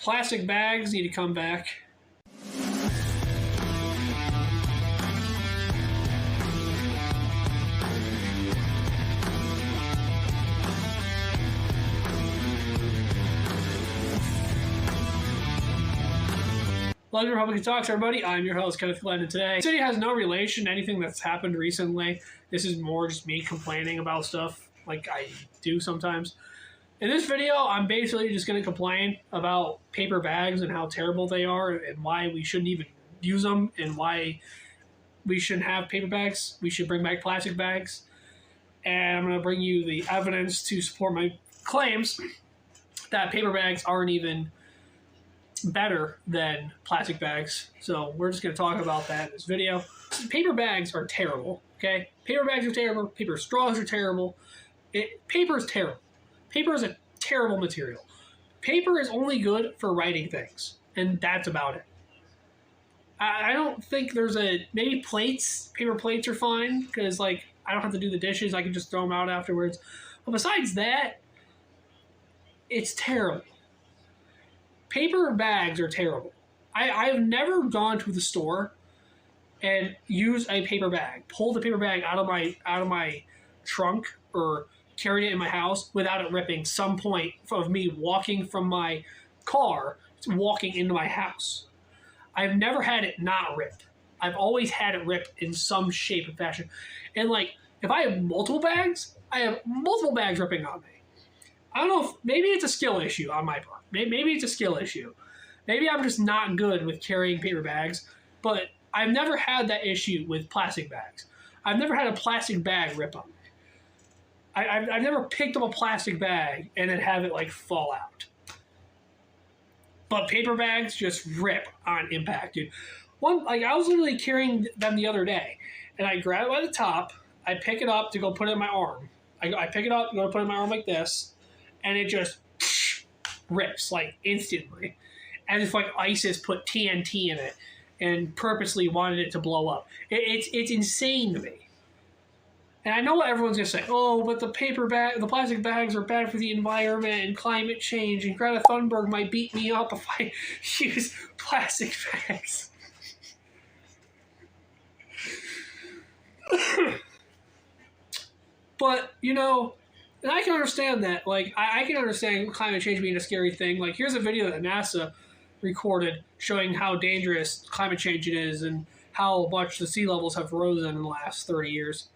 Plastic bags need to come back. London Republican Talks, everybody. I'm your host, Kenneth Glenn, and today, this video has no relation to anything that's happened recently. This is more just me complaining about stuff like I do sometimes. In this video, I'm basically just going to complain about paper bags and how terrible they are and why we shouldn't even use them and why we shouldn't have paper bags. We should bring back plastic bags. And I'm going to bring you the evidence to support my claims that paper bags aren't even better than plastic bags. So we're just going to talk about that in this video. Paper bags are terrible, okay? Paper bags are terrible. Paper straws are terrible. Paper is terrible. Paper is a terrible material. Paper is only good for writing things, and that's about it. I don't think there's maybe plates. Paper plates are fine because, like, I don't have to do the dishes. I can just throw them out afterwards. But besides that, it's terrible. Paper bags are terrible. I've never gone to the store and used a paper bag, pulled a paper bag out of my trunk or carried it in my house without it ripping some point of me walking from my car to walking into my house. I've never had it not rip. I've always had it rip in some shape and fashion. And like, if I have multiple bags, I have multiple bags ripping on me. I don't know if maybe it's a skill issue on my part. Maybe it's a skill issue. Maybe I'm just not good with carrying paper bags, but I've never had that issue with plastic bags. I've never had a plastic bag rip on me. I've never picked up a plastic bag and then have it like fall out. But paper bags just rip on impact, dude. I was literally carrying them the other day, and I grab it by the top, I pick it up to go put it in my arm. I pick it up, go to put it in my arm like this, and it just rips like instantly, as if like ISIS put TNT in it and purposely wanted it to blow up. It's insane to me. And I know what everyone's gonna say. Oh, but the plastic bags are bad for the environment and climate change, and Greta Thunberg might beat me up if I use plastic bags. But you know. And I can understand that. Like, I can understand climate change being a scary thing. Like, here's a video that NASA recorded showing how dangerous climate change it is and how much the sea levels have risen in the last 30 years.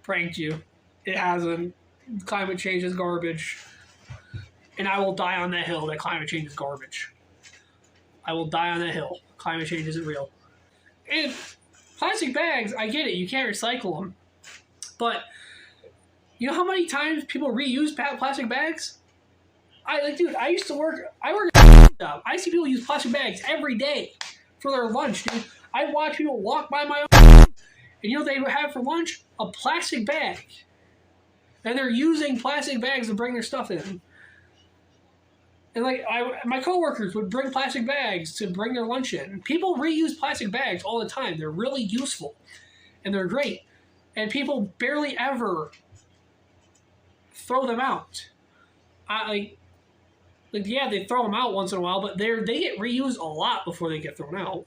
Pranked you. It hasn't. Climate change is garbage. And I will die on that hill that climate change is garbage. I will die on that hill. Climate change isn't real. And plastic bags, I get it. You can't recycle them. But you know how many times people reuse plastic bags? Dude, I work at a job. I see people use plastic bags every day for their lunch, dude. I watch people walk by my own, and you know what they have for lunch? A plastic bag. And they're using plastic bags to bring their stuff in. And like my coworkers would bring plastic bags to bring their lunch in. People reuse plastic bags all the time. They're really useful, and they're great. And people barely ever throw them out. Yeah, they throw them out once in a while, but they get reused a lot before they get thrown out.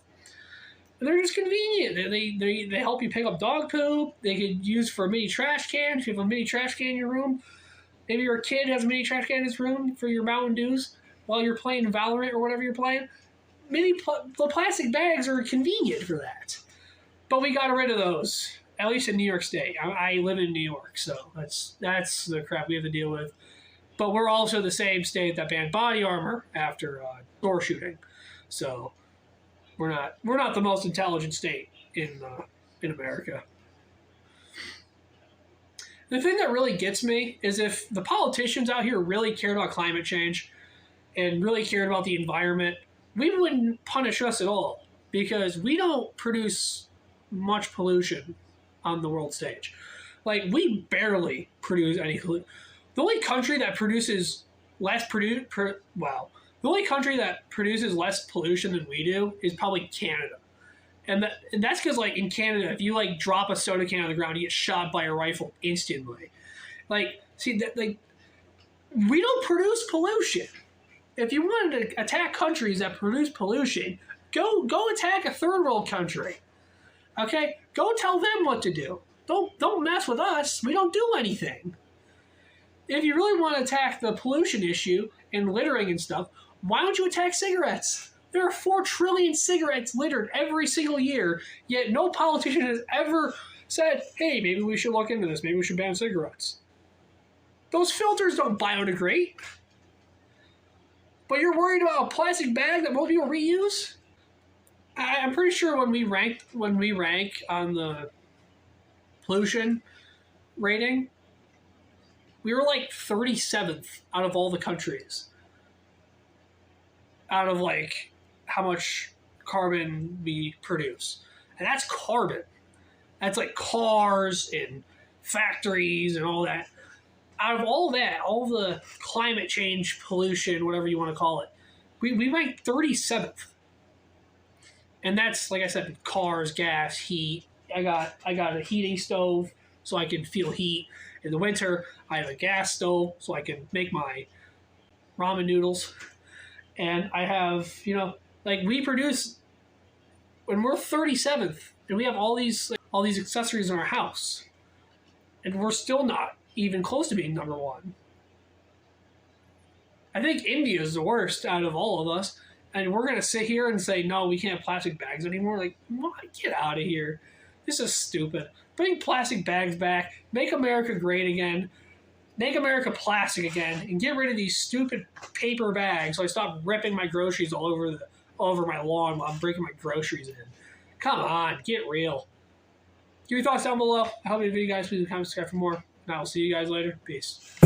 And they're just convenient. They help you pick up dog poop. They could use for a mini trash can. If you have a mini trash can in your room, maybe your kid has a mini trash can in his room for your Mountain Dews while you're playing Valorant or whatever you're playing. The plastic bags are convenient for that. But we got rid of those, at least in New York State. I live in New York, so that's the crap we have to deal with. But we're also the same state that banned body armor after door shooting. So we're not the most intelligent state in America. The thing that really gets me is if the politicians out here really cared about climate change and really cared about the environment, we wouldn't punish us at all because we don't produce much pollution on the world stage. Like, we barely produce any pollution. The only country that produces less pollution than we do is probably Canada. And that's because, like, in Canada, if you, like, drop a soda can on the ground, you get shot by a rifle instantly. Like, see, that, like, we don't produce pollution. If you wanted to attack countries that produce pollution, go attack a third world country. Okay? Go tell them what to do. Don't mess with us. We don't do anything. If you really want to attack the pollution issue and littering and stuff, why don't you attack cigarettes? There are 4 trillion cigarettes littered every single year, yet no politician has ever said, hey, maybe we should look into this. Maybe we should ban cigarettes. Those filters don't biodegrade. But you're worried about a plastic bag that most people reuse? I'm pretty sure when we rank on the pollution rating, we were like 37th out of all the countries. Out of like how much carbon we produce. And that's carbon. That's like cars and factories and all that. Out of all that, all the climate change, pollution, whatever you want to call it, we ranked 37th. And that's, like I said, cars, gas, heat. I got a heating stove so I can feel heat. In the winter, I have a gas stove so I can make my ramen noodles. And I have, like, we produce, when we're 37th, and we have all these accessories in our house, and we're still not even close to being number 1. I think India is the worst out of all of us, and we're going to sit here and say, no, we can't have plastic bags anymore. Like, get out of here. This is stupid. Bring plastic bags back. Make America great again. Make America plastic again, and get rid of these stupid paper bags so I stop ripping my groceries all over my lawn while I'm breaking my groceries in. Come on, get real. Give your thoughts down below. I hope you video guys. Please comment, subscribe for more. And I will see you guys later. Peace.